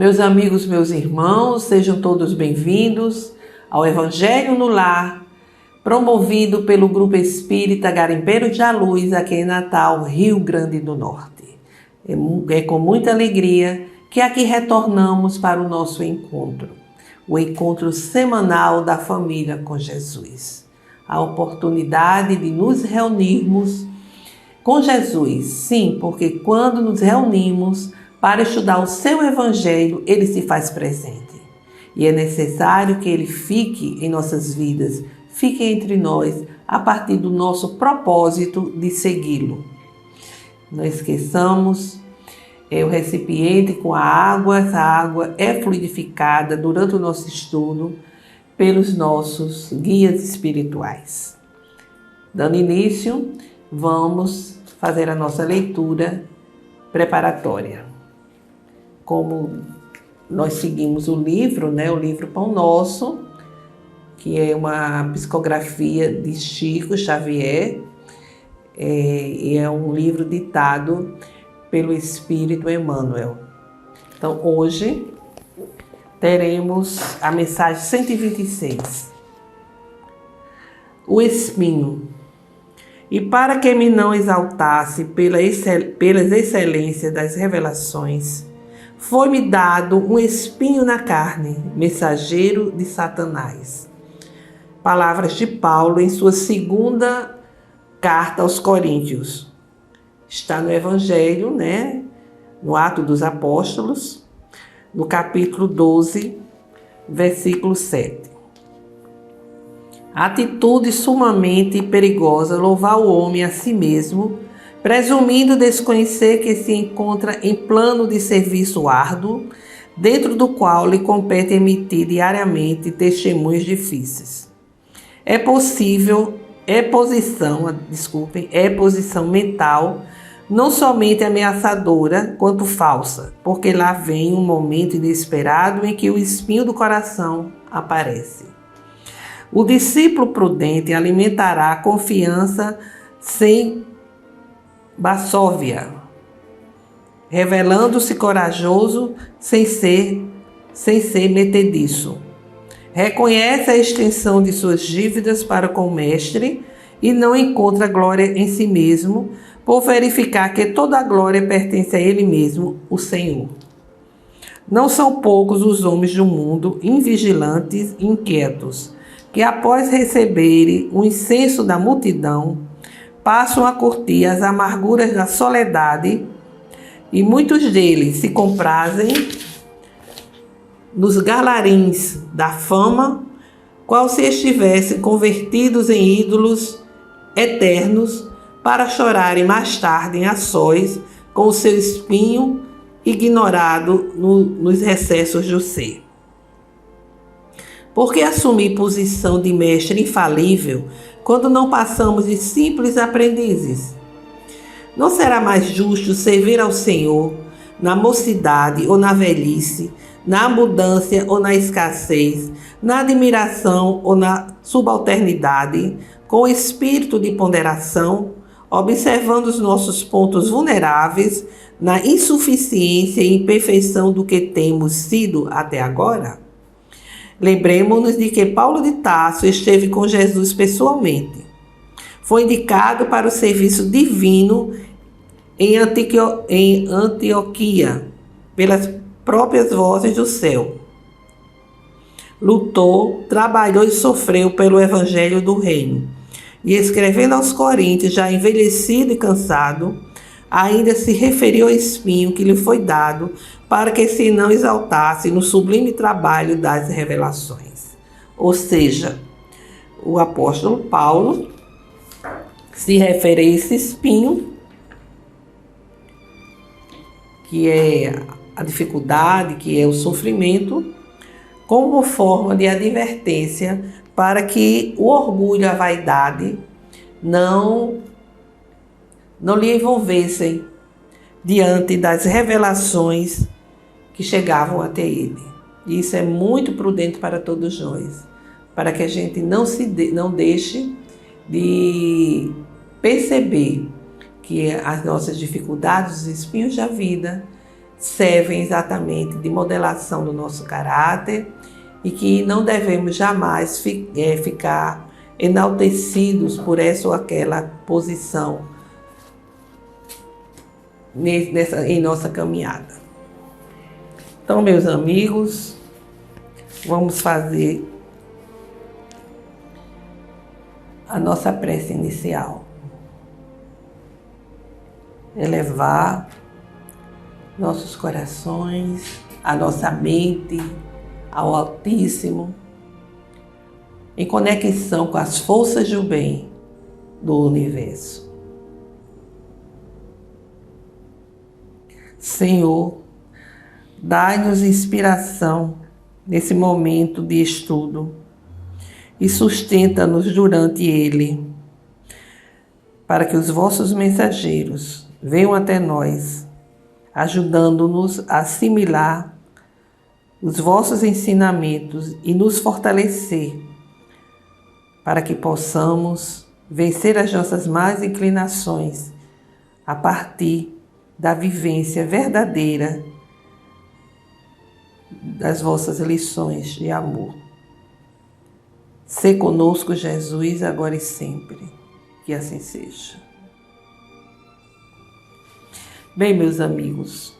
Meus amigos, meus irmãos, sejam todos bem-vindos ao Evangelho no Lar, promovido pelo Grupo Espírita Garimpeiro de Aluz, aqui em Natal, Rio Grande do Norte. É com muita alegria que aqui retornamos para o nosso encontro, o encontro semanal da família com Jesus. A oportunidade de nos reunirmos com Jesus, sim, porque quando nos reunimos para estudar o seu Evangelho, ele se faz presente. E é necessário que ele fique em nossas vidas, fique entre nós, a partir do nosso propósito de segui-lo. Não esqueçamos o recipiente com a água. Essa água é fluidificada durante o nosso estudo pelos nossos guias espirituais. Dando início, vamos fazer a nossa leitura preparatória. Como nós seguimos o livro, o livro Pão Nosso, que é uma psicografia de Chico Xavier, e é um livro ditado pelo Espírito Emmanuel. Então, hoje, teremos a mensagem 126. O espinho. E para que me não exaltasse pelas excelências das revelações, foi-me dado um espinho na carne, mensageiro de Satanás. Palavras de Paulo em sua segunda carta aos Coríntios. Está no Evangelho, no Atos dos Apóstolos, no capítulo 12, versículo 7. Atitude sumamente perigosa louvar o homem a si mesmo, presumindo desconhecer que se encontra em plano de serviço árduo, dentro do qual lhe compete emitir diariamente testemunhos difíceis. É posição mental, não somente ameaçadora, quanto falsa, porque lá vem um momento inesperado em que o espinho do coração aparece. O discípulo prudente alimentará a confiança sem basóvia, revelando-se corajoso sem ser metediço. Reconhece a extensão de suas dívidas para com o mestre e não encontra glória em si mesmo, por verificar que toda a glória pertence a ele mesmo, o Senhor. Não são poucos os homens do mundo, invigilantes e inquietos, que após receberem o incenso da multidão, passam a curtir as amarguras da soledade, e muitos deles se comprazem nos galarins da fama, qual se estivessem convertidos em ídolos eternos, para chorarem mais tarde em açóis com o seu espinho ignorado nos recessos do ser. Por que assumir posição de mestre infalível quando não passamos de simples aprendizes? Não será mais justo servir ao Senhor na mocidade ou na velhice, na abundância ou na escassez, na admiração ou na subalternidade, com espírito de ponderação, observando os nossos pontos vulneráveis na insuficiência e imperfeição do que temos sido até agora? Lembremos-nos de que Paulo de Tarso esteve com Jesus pessoalmente. Foi indicado para o serviço divino em Antioquia, pelas próprias vozes do céu. Lutou, trabalhou e sofreu pelo Evangelho do Reino. E escrevendo aos Coríntios, já envelhecido e cansado, ainda se referiu ao espinho que lhe foi dado para que se não exaltasse no sublime trabalho das revelações. Ou seja, o apóstolo Paulo se refere a esse espinho, que é a dificuldade, que é o sofrimento, como forma de advertência para que o orgulho e a vaidade não lhe envolvessem diante das revelações que chegavam até ele. E isso é muito prudente para todos nós, para que a gente não deixe de perceber que as nossas dificuldades, os espinhos da vida, servem exatamente de modelação do nosso caráter e que não devemos jamais ficar enaltecidos por essa ou aquela posição em nossa caminhada. Então, meus amigos, vamos fazer a nossa prece inicial. Elevar nossos corações, a nossa mente ao Altíssimo, em conexão com as forças do bem do universo. Senhor, dai-nos inspiração nesse momento de estudo e sustenta-nos durante ele, para que os vossos mensageiros venham até nós, ajudando-nos a assimilar os vossos ensinamentos e nos fortalecer, para que possamos vencer as nossas más inclinações a partir da vivência verdadeira das vossas lições de amor. Sê conosco, Jesus, agora e sempre. Que assim seja. Bem, meus amigos,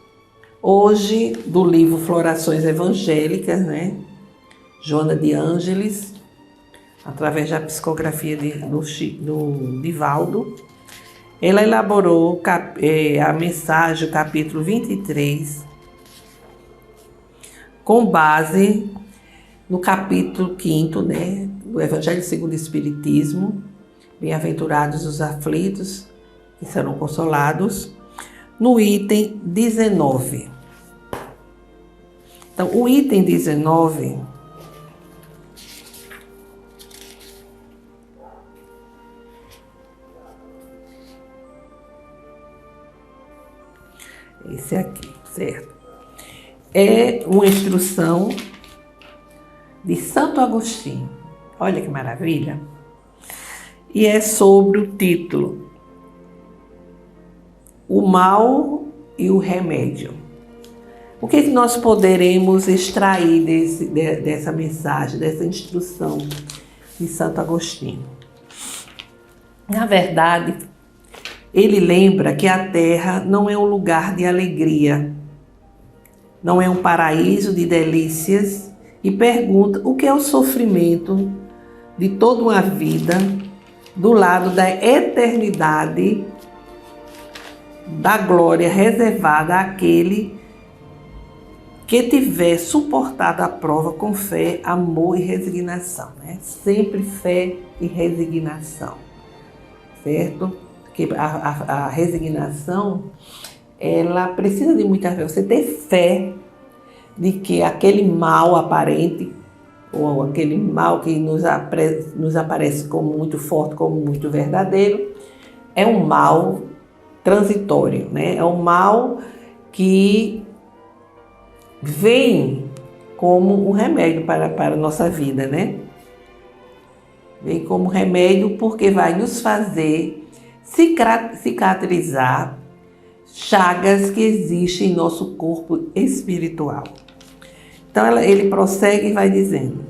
hoje do livro Florações Evangélicas, Joana de Ângeles, através da psicografia do Divaldo, ela elaborou a mensagem, o capítulo 23, com base no capítulo 5º, do Evangelho segundo o Espiritismo, Bem-aventurados os aflitos, que serão consolados, no item 19. Então, o item 19 esse aqui, certo? É uma instrução de Santo Agostinho. Olha que maravilha! E é sobre o título O Mal e o Remédio. O que nós poderemos extrair dessa mensagem, dessa instrução de Santo Agostinho? Na verdade, ele lembra que a Terra não é um lugar de alegria, não é um paraíso de delícias, e pergunta o que é o sofrimento de toda uma vida do lado da eternidade, da glória reservada àquele que tiver suportado a prova com fé, amor e resignação. Sempre fé e resignação, certo? Porque a resignação, ela precisa de muita fé. Você ter fé de que aquele mal aparente, ou aquele mal que nos aparece como muito forte, como muito verdadeiro, é um mal transitório, É um mal que vem como um remédio para a nossa vida, Vem como remédio porque vai nos fazer cicatrizar chagas que existem em nosso corpo espiritual. Então ele prossegue e vai dizendo: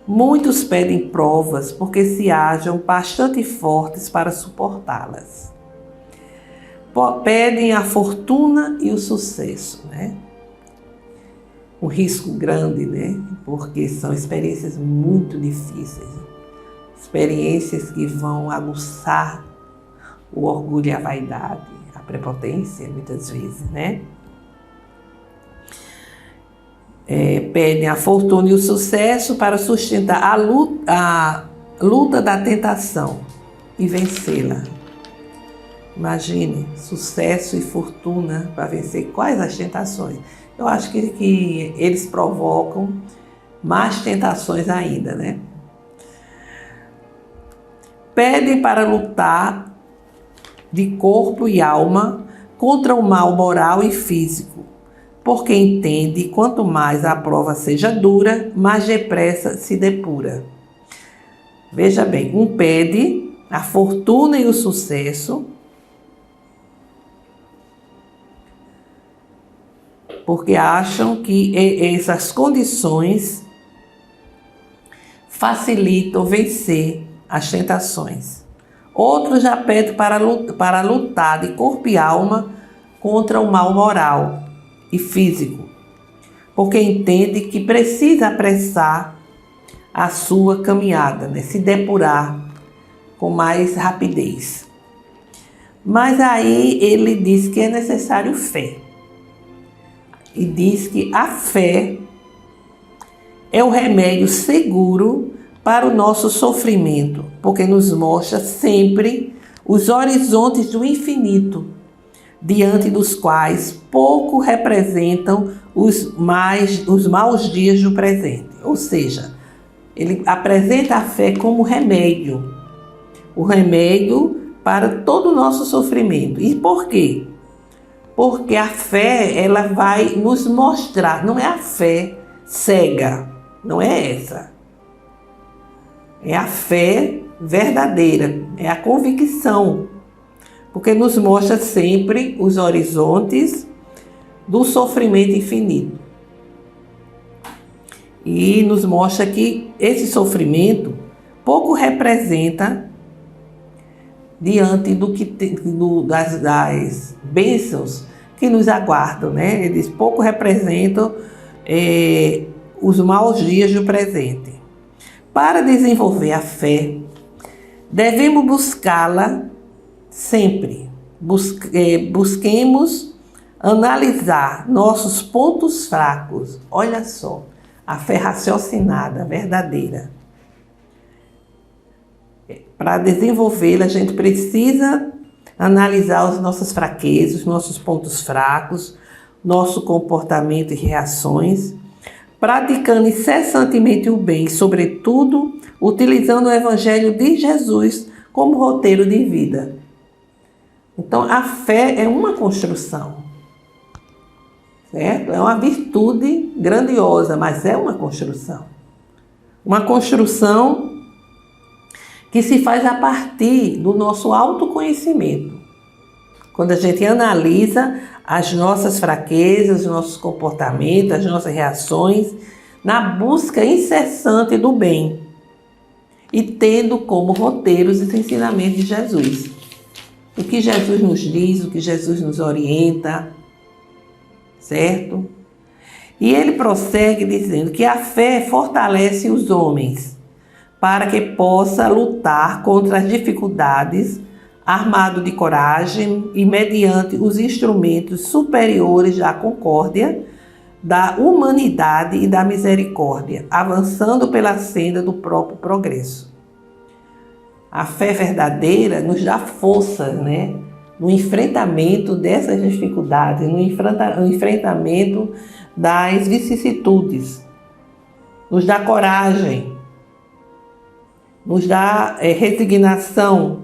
muitos pedem provas porque se acham bastante fortes para suportá-las. Pedem a fortuna e o sucesso, Um risco grande, Porque são experiências muito difíceis. Experiências que vão aguçar o orgulho e a vaidade, a prepotência, muitas vezes, Pedem a fortuna e o sucesso para sustentar a luta da tentação e vencê-la. Imagine, sucesso e fortuna para vencer quais as tentações. Eu acho que eles provocam mais tentações ainda, Pedem para lutar de corpo e alma contra o mal moral e físico, porque entende quanto mais a prova seja dura, mais depressa se depura. Veja bem, um pede a fortuna e o sucesso porque acham que essas condições facilitam vencer as tentações. Outros já pedem para lutar de corpo e alma contra o mal moral e físico, porque entende que precisa apressar a sua caminhada, né? Se depurar com mais rapidez. Mas aí ele diz que é necessário fé. E diz que a fé é o remédio seguro para o nosso sofrimento, porque nos mostra sempre os horizontes do infinito, diante dos quais pouco representam os maus dias do presente. Ou seja, ele apresenta a fé como remédio, o remédio para todo o nosso sofrimento. E por quê? Porque a fé, ela vai nos mostrar, não é a fé cega, não é essa. É a fé verdadeira, é a convicção, porque nos mostra sempre os horizontes do sofrimento infinito. E nos mostra que esse sofrimento pouco representa diante das bênçãos que nos aguardam, né? Eles pouco representam os maus dias do presente. Para desenvolver a fé, devemos buscá-la sempre. Busquemos analisar nossos pontos fracos. Olha só, a fé raciocinada, verdadeira. Para desenvolvê-la, a gente precisa analisar as nossas fraquezas, os nossos pontos fracos, nosso comportamento e reações, praticando incessantemente o bem, sobretudo utilizando o Evangelho de Jesus como roteiro de vida. Então, a fé é uma construção, certo? É uma virtude grandiosa, mas é uma construção. Uma construção que se faz a partir do nosso autoconhecimento. Quando a gente analisa as nossas fraquezas, os nossos comportamentos, as nossas reações, na busca incessante do bem e tendo como roteiros os ensinamentos de Jesus. O que Jesus nos diz, o que Jesus nos orienta, certo? E ele prossegue dizendo que a fé fortalece os homens para que possa lutar contra as dificuldades, armado de coragem e mediante os instrumentos superiores da concórdia, da humanidade e da misericórdia, avançando pela senda do próprio progresso. A fé verdadeira nos dá força, né? No enfrentamento dessas dificuldades, no enfrentamento das vicissitudes. Nos dá coragem, nos dá resignação,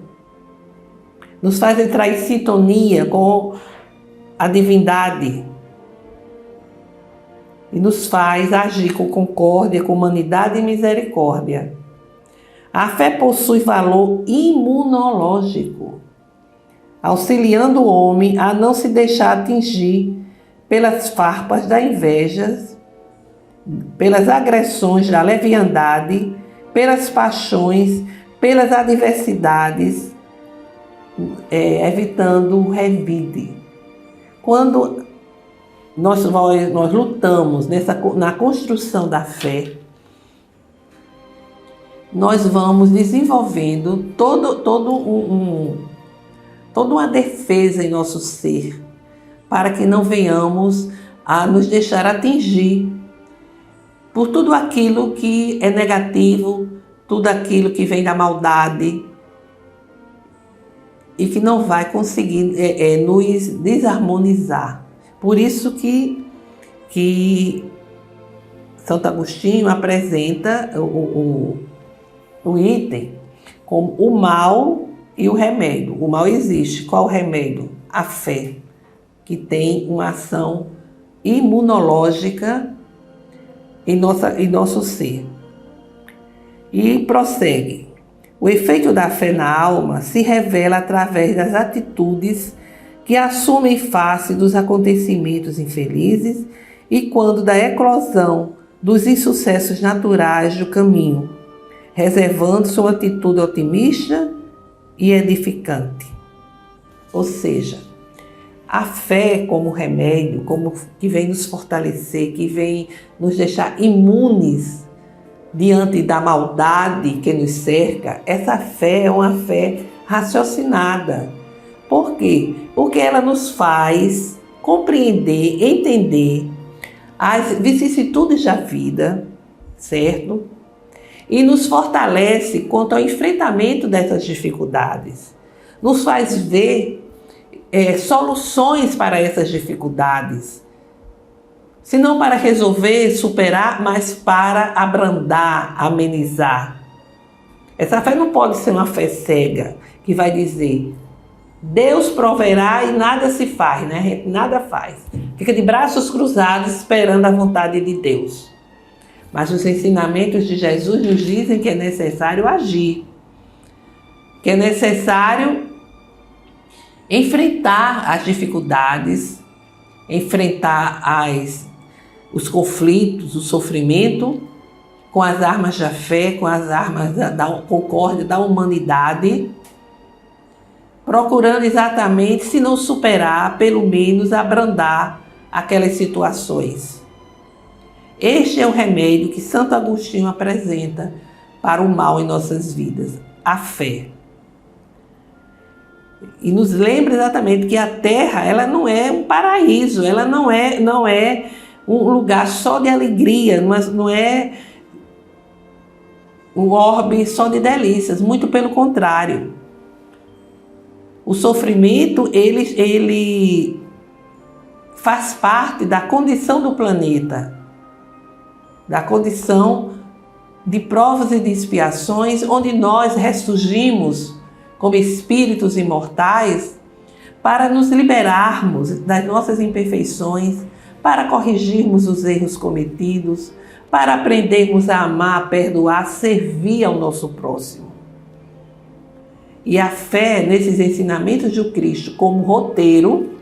nos faz entrar em sintonia com a divindade e nos faz agir com concórdia, com humanidade e misericórdia. A fé possui valor imunológico, auxiliando o homem a não se deixar atingir pelas farpas da inveja, pelas agressões da leviandade, pelas paixões, pelas adversidades, evitando o revide. Quando nós lutamos na construção da fé, nós vamos desenvolvendo toda uma defesa em nosso ser, para que não venhamos a nos deixar atingir por tudo aquilo que é negativo, tudo aquilo que vem da maldade e que não vai conseguir nos desarmonizar. Por isso que Santo Agostinho apresenta o item como o mal e o remédio. O mal existe. Qual o remédio? A fé, que tem uma ação imunológica em nosso ser. E prossegue. O efeito da fé na alma se revela através das atitudes que assumem face dos acontecimentos infelizes e quando da eclosão dos insucessos naturais do caminho, reservando sua atitude otimista e edificante. Ou seja, a fé como remédio, como que vem nos fortalecer, que vem nos deixar imunes diante da maldade que nos cerca, essa fé é uma fé raciocinada. Por quê? Porque ela nos faz compreender, entender as vicissitudes da vida, certo? E nos fortalece quanto ao enfrentamento dessas dificuldades. Nos faz ver soluções para essas dificuldades. Se não para resolver, superar, mas para abrandar, amenizar. Essa fé não pode ser uma fé cega, que vai dizer, Deus proverá e nada se faz, né? A gente nada faz. Fica de braços cruzados esperando a vontade de Deus. Mas os ensinamentos de Jesus nos dizem que é necessário agir, que é necessário enfrentar as dificuldades, enfrentar os conflitos, o sofrimento, com as armas da fé, com as armas da concórdia, da humanidade, procurando exatamente, se não superar, pelo menos abrandar aquelas situações. Este é o remédio que Santo Agostinho apresenta para o mal em nossas vidas, a fé. E nos lembra exatamente que a Terra, ela não é um paraíso, ela não é um lugar só de alegria, mas não é um orbe só de delícias, muito pelo contrário. O sofrimento, ele faz parte da condição do planeta, da condição de provas e de expiações, onde nós ressurgimos como espíritos imortais para nos liberarmos das nossas imperfeições, para corrigirmos os erros cometidos, para aprendermos a amar, a perdoar, a servir ao nosso próximo. E a fé nesses ensinamentos de Cristo como roteiro,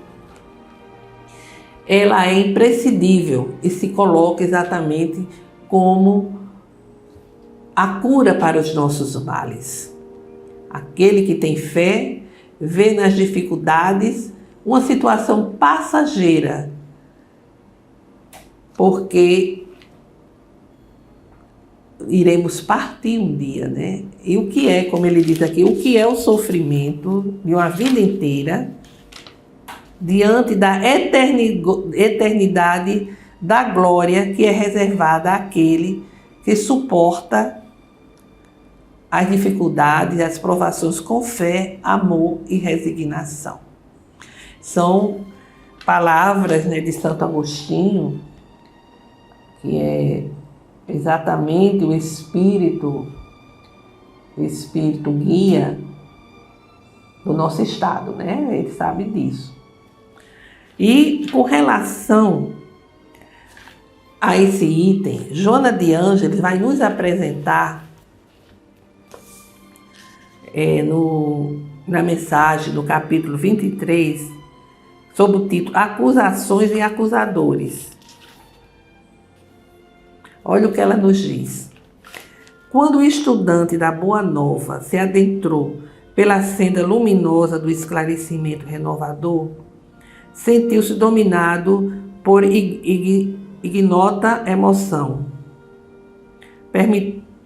ela é imprescindível e se coloca exatamente como a cura para os nossos males. Aquele que tem fé vê nas dificuldades uma situação passageira, porque iremos partir um dia, né? E o que é, como ele diz aqui, o que é o sofrimento de uma vida inteira diante da eternidade da glória que é reservada àquele que suporta as dificuldades, as provações com fé, amor e resignação. São palavras, né, de Santo Agostinho, que é exatamente o Espírito guia do nosso estado, né? Ele sabe disso. E com relação a esse item, Joana de Ângeles vai nos apresentar na mensagem, no capítulo 23, sob o título Acusações e Acusadores. Olha o que ela nos diz. Quando o estudante da Boa Nova se adentrou pela senda luminosa do esclarecimento renovador, sentiu-se dominado por ignota emoção,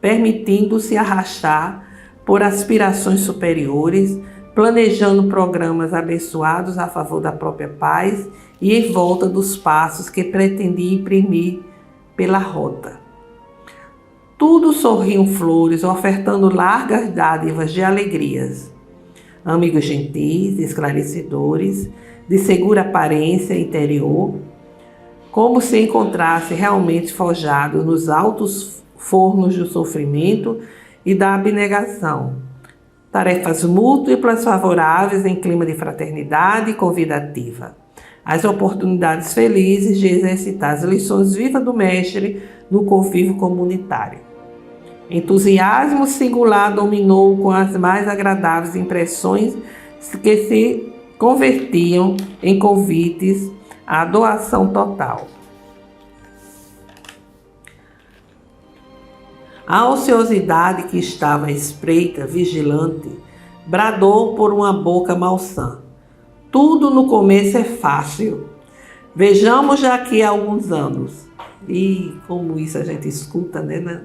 permitindo-se arrastar por aspirações superiores, planejando programas abençoados a favor da própria paz e em volta dos passos que pretendia imprimir pela rota. Tudo sorriam flores, ofertando largas dádivas de alegrias. Amigos gentis, esclarecedores, de segura aparência interior, como se encontrasse realmente forjado nos altos fornos do sofrimento e da abnegação. Tarefas múltiplas favoráveis em clima de fraternidade convidativa. As oportunidades felizes de exercitar as lições vivas do Mestre no convívio comunitário. Entusiasmo singular dominou com as mais agradáveis impressões que se convertiam em convites à doação total. A ociosidade que estava à espreita, vigilante, bradou por uma boca malsã: tudo no começo é fácil. Vejamos já aqui há alguns anos. E como isso a gente escuta, né?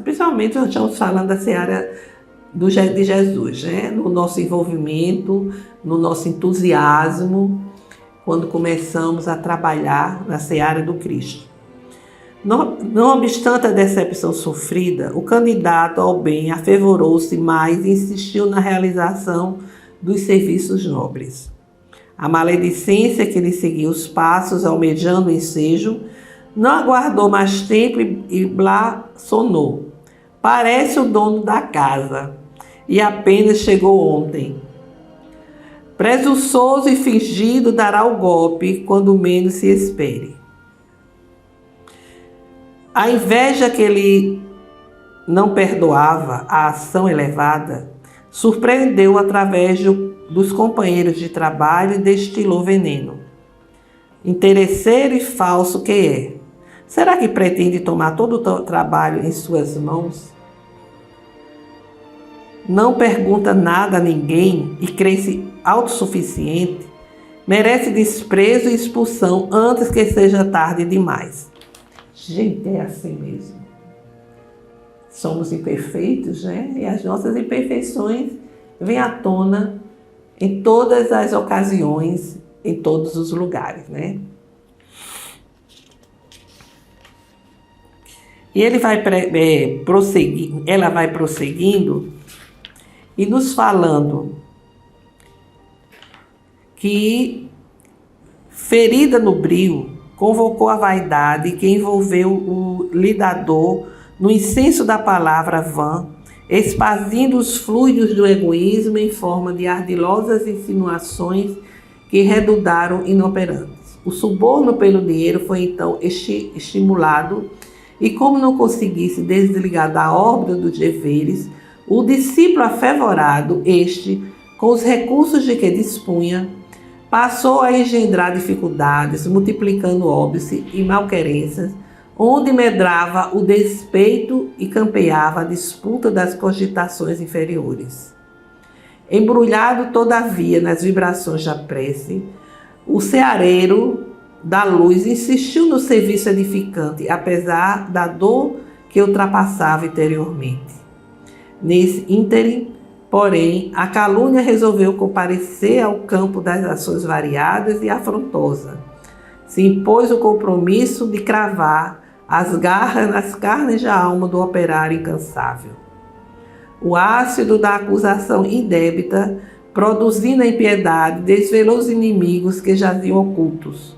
Principalmente nós estamos falando da seara de Jesus, né? No nosso envolvimento, no nosso entusiasmo, quando começamos a trabalhar na seara do Cristo. Não obstante a decepção sofrida, o candidato ao bem afervorou-se mais e insistiu na realização dos serviços nobres. A maledicência que lhe seguiu os passos, almejando o ensejo, não aguardou mais tempo e blasfonou: parece o dono da casa, e apenas chegou ontem. Presunçoso e fingido dará o golpe quando menos se espere. A inveja que ele não perdoava, a ação elevada, surpreendeu através dos companheiros de trabalho e destilou veneno. Interesseiro e falso que é, será que pretende tomar todo o trabalho em suas mãos? Não pergunta nada a ninguém e crê-se autossuficiente, merece desprezo e expulsão antes que seja tarde demais. Gente, é assim mesmo. Somos imperfeitos, né? E as nossas imperfeições vêm à tona em todas as ocasiões, em todos os lugares, né? E ela vai prosseguindo e nos falando que, ferida no brio, convocou a vaidade que envolveu o lidador no incenso da palavra vã, esparzindo os fluidos do egoísmo em forma de ardilosas insinuações que redundaram inoperantes. O suborno pelo dinheiro foi então estimulado e, como não conseguisse desligar da órbita dos deveres, o discípulo afevorado, com os recursos de que dispunha, passou a engendrar dificuldades, multiplicando óbices e malquerências, onde medrava o despeito e campeava a disputa das cogitações inferiores. Embrulhado, todavia, nas vibrações da prece, o ceareiro da luz insistiu no serviço edificante, apesar da dor que ultrapassava interiormente. Nesse ínterim, porém, a calúnia resolveu comparecer ao campo das ações variadas e afrontosa. Se impôs o compromisso de cravar as garras nas carnes da alma do operário incansável. O ácido da acusação indébita, produzindo a impiedade, desvelou os inimigos que jaziam ocultos,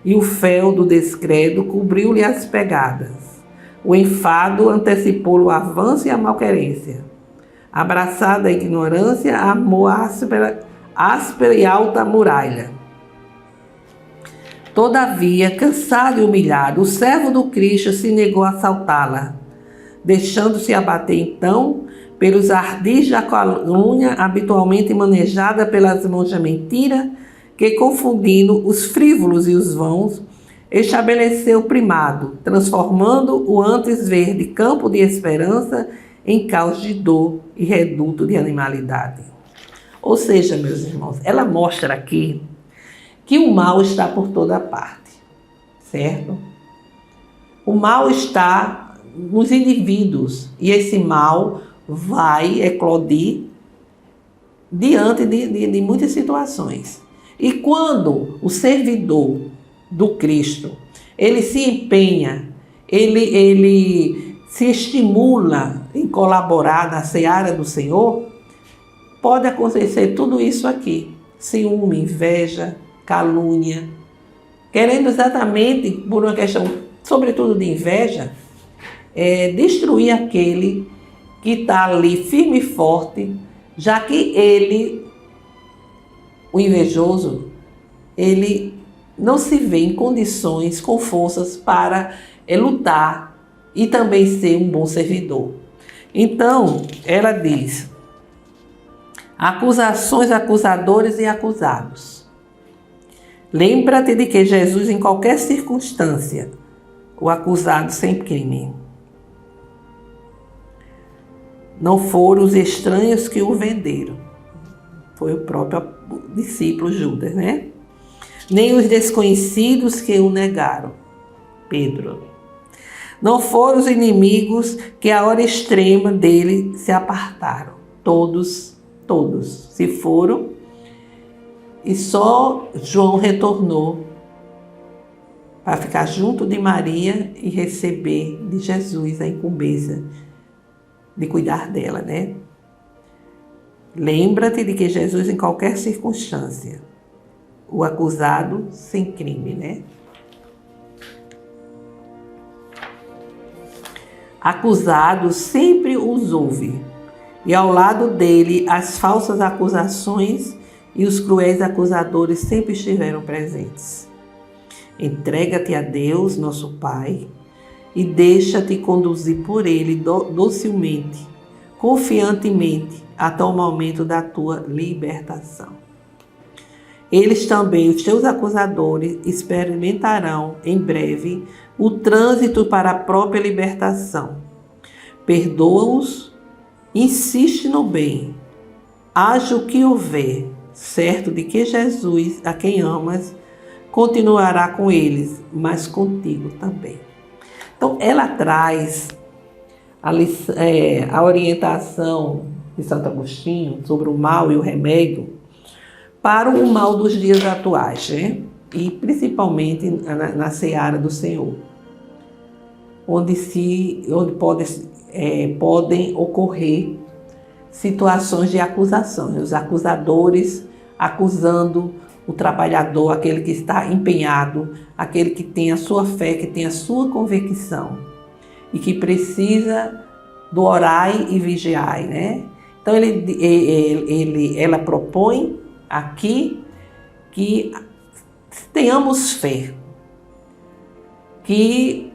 e o fel do descredo cobriu-lhe as pegadas. O enfado antecipou-lhe o avanço e a malquerência. Abraçada a ignorância, amou a áspera e alta muralha. Todavia, cansado e humilhado, o servo do Cristo se negou a assaltá-la, deixando-se abater então pelos ardis da calúnia habitualmente manejada pelas mãos da mentira, que, confundindo os frívolos e os vãos, estabeleceu o primado, transformando o antes verde campo de esperança em caos de dor e reduto de animalidade. Ou seja, meus irmãos, ela mostra aqui que o mal está por toda parte, certo? O mal está nos indivíduos e esse mal vai eclodir diante de muitas situações. E quando o servidor do Cristo, ele se empenha, ele se estimula em colaborar na seara do Senhor, pode acontecer tudo isso aqui: ciúme, inveja, calúnia, querendo exatamente, por uma questão, sobretudo de inveja, destruir aquele que está ali firme e forte, já que ele, o invejoso, ele não se vê em condições, com forças para lutar e também ser um bom servidor. Então, ela diz: Acusações, acusadores e acusados. Lembra-te de que Jesus, em qualquer circunstância, o acusado sem crime. Não foram os estranhos que o venderam. Foi o próprio discípulo Judas, né? Nem os desconhecidos que o negaram. Pedro. Não foram os inimigos que à hora extrema dele se apartaram. Todos se foram. E só João retornou para ficar junto de Maria e receber de Jesus a incumbência de cuidar dela, né? Lembra-te de que Jesus, em qualquer circunstância, o acusado sem crime, né? Acusado sempre os ouve, e ao lado dele as falsas acusações e os cruéis acusadores sempre estiveram presentes. Entrega-te a Deus, nosso Pai, e deixa-te conduzir por Ele docilmente, confiantemente, até o momento da tua libertação. Eles também, os teus acusadores, experimentarão em breve o trânsito para a própria libertação. Perdoa-os, insiste no bem, haja o que houver, certo de que Jesus, a quem amas, continuará com eles, mas contigo também. Então, ela traz a orientação de Santo Agostinho sobre o mal e o remédio para o mal dos dias atuais, né? E principalmente na seara do Senhor, onde podem ocorrer situações de acusação, os acusadores acusando o trabalhador, aquele que está empenhado, aquele que tem a sua fé, que tem a sua convicção e que precisa do orai e vigiai, né? Então ela propõe aqui que tenhamos fé, que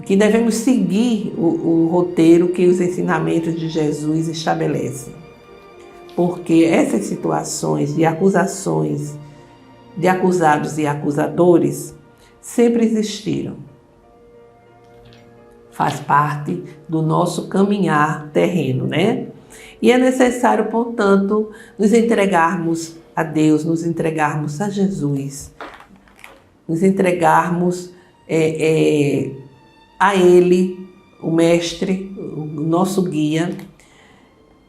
devemos seguir o roteiro que os ensinamentos de Jesus estabelecem. Porque essas situações de acusações, de acusados e acusadores, sempre existiram. Faz parte do nosso caminhar terreno, né? E é necessário, portanto, nos entregarmos a Deus, nos entregarmos a Jesus, nos entregarmos a Ele, o Mestre, o nosso guia,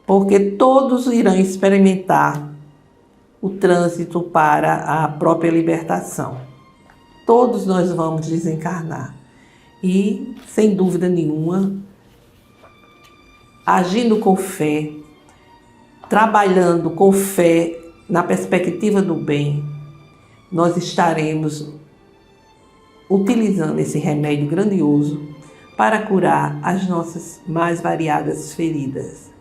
porque todos irão experimentar o trânsito para a própria libertação. Todos nós vamos desencarnar. E, sem dúvida nenhuma, agindo com fé, trabalhando com fé na perspectiva do bem, nós estaremos utilizando esse remédio grandioso para curar as nossas mais variadas feridas.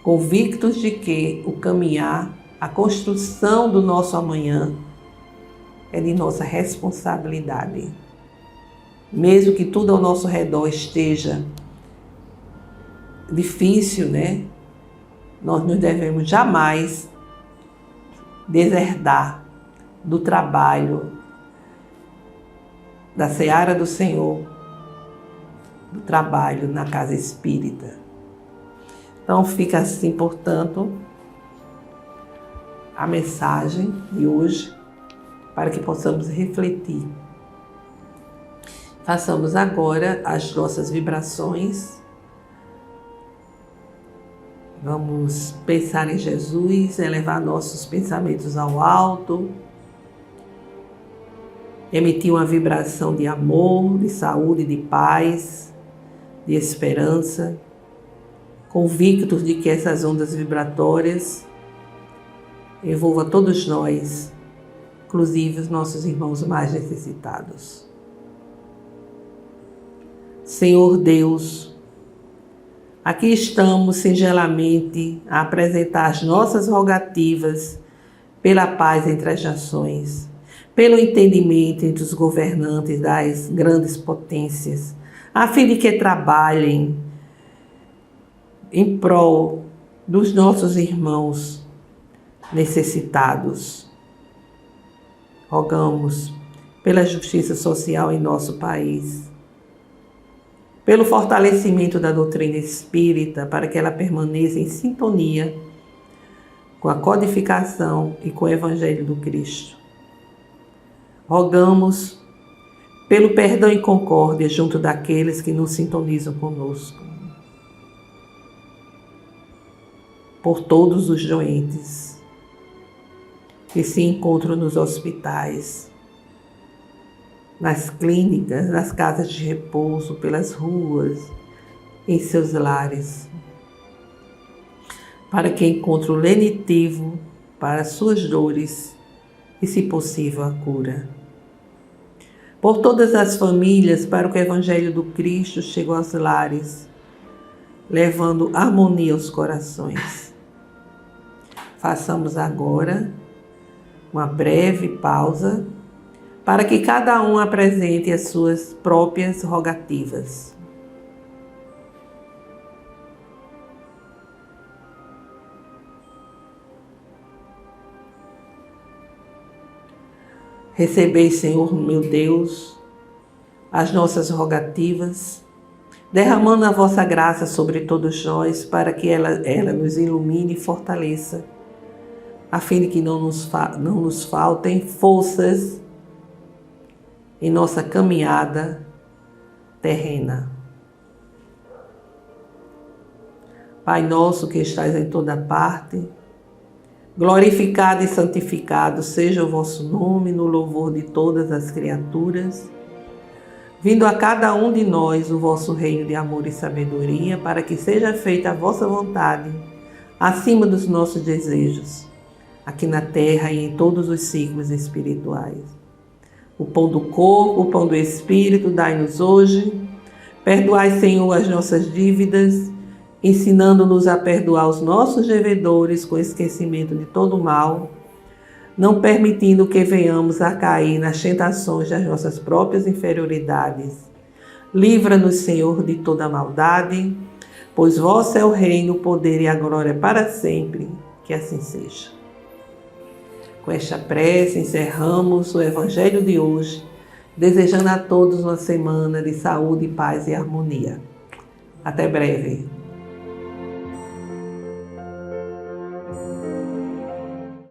Convictos de que o caminhar, a construção do nosso amanhã é de nossa responsabilidade. Mesmo que tudo ao nosso redor esteja difícil, né? Nós não devemos jamais deserdar do trabalho da seara do Senhor, do trabalho na casa espírita. Então fica assim, portanto, a mensagem de hoje, para que possamos refletir. Façamos agora as nossas vibrações. Vamos pensar em Jesus, elevar nossos pensamentos ao alto, emitir uma vibração de amor, de saúde, de paz, de esperança, convictos de que essas ondas vibratórias envolvam todos nós, inclusive os nossos irmãos mais necessitados. Senhor Deus, aqui estamos singelamente a apresentar as nossas rogativas pela paz entre as nações, pelo entendimento entre os governantes das grandes potências, a fim de que trabalhem em prol dos nossos irmãos necessitados. Rogamos pela justiça social em nosso país, pelo fortalecimento da doutrina espírita, para que ela permaneça em sintonia com a codificação e com o Evangelho do Cristo. Rogamos pelo perdão e concórdia junto daqueles que nos sintonizam conosco, por todos os doentes que se encontram nos hospitais, nas clínicas, nas casas de repouso, pelas ruas, em seus lares, para que encontre o lenitivo para suas dores e, se possível, a cura. Por todas as famílias, para que o Evangelho do Cristo chegue aos lares, levando harmonia aos corações. Façamos agora uma breve pausa para que cada um apresente as suas próprias rogativas. Recebei, Senhor meu Deus, as nossas rogativas, derramando a vossa graça sobre todos nós, para que ela nos ilumine e fortaleça, a fim de que não nos faltem forças em nossa caminhada terrena. Pai nosso que estais em toda parte, glorificado e santificado seja o vosso nome no louvor de todas as criaturas, vindo a cada um de nós o vosso reino de amor e sabedoria, para que seja feita a vossa vontade, acima dos nossos desejos, aqui na terra e em todos os ciclos espirituais. O pão do corpo, o pão do Espírito, dai-nos hoje. Perdoai, Senhor, as nossas dívidas, ensinando-nos a perdoar os nossos devedores com esquecimento de todo o mal, não permitindo que venhamos a cair nas tentações das nossas próprias inferioridades. Livra-nos, Senhor, de toda maldade, pois vosso é o reino, o poder e a glória para sempre. Que assim seja. Com esta prece encerramos o Evangelho de hoje, desejando a todos uma semana de saúde, paz e harmonia. Até breve.